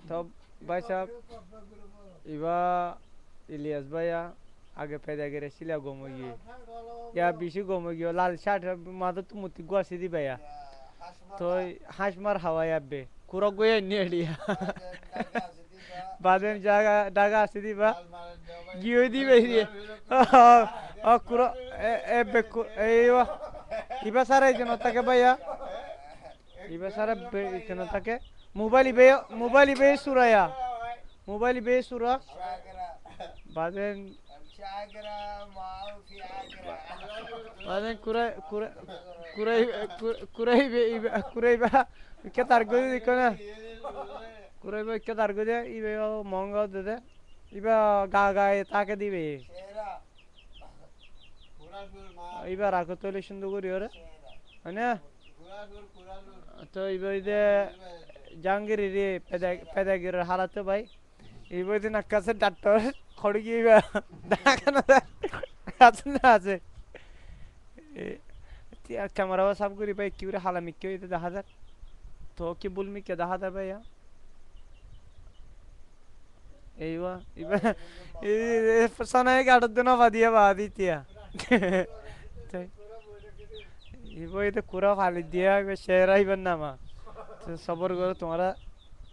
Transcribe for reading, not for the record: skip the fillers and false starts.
तो भाई साहब इवा इलियास भाईया आगे पैदा करे सिला गोमोगी या बिशी गोमोगी लाल शाट मादो तुम मुत्ती गुआसी दी भैया तो हाश मार हवा या बे कुरा गोया नेड़िया बाद में जागा डागा आसी दी बा गियो दी भैया कुरा ए बे इवा इवा सारा जनता के भैया इवा सारा जनता के मोबाइल इबे सुराया मोबाइल इबे सुरा بعدين بعدين كوري كتر جودي كنا كوري كتر جودي يبقى مانغا ده يبقى غاغا تاك دي بي يبقى راكو تولي شندو غوري ورا أنا تو يبقى ده جانغيري پدا گير حالته باي يبقى ده نكاسه دكتور خورگي يبقى داكنا আছে আছে ক্যামেরা সাফ করি ভাই কি করে হালামি কি হইতে দেখা যাক তো কি বলমি কে দেখা যাবে ভাইয়া এইবা ইবা এই ফসানায় গাড় দেনা বাদিয়া বাদিতিয়া ইবা এটা কুরা ফালি দিয়া শেরাইবেন না মা সবর করে তোমরা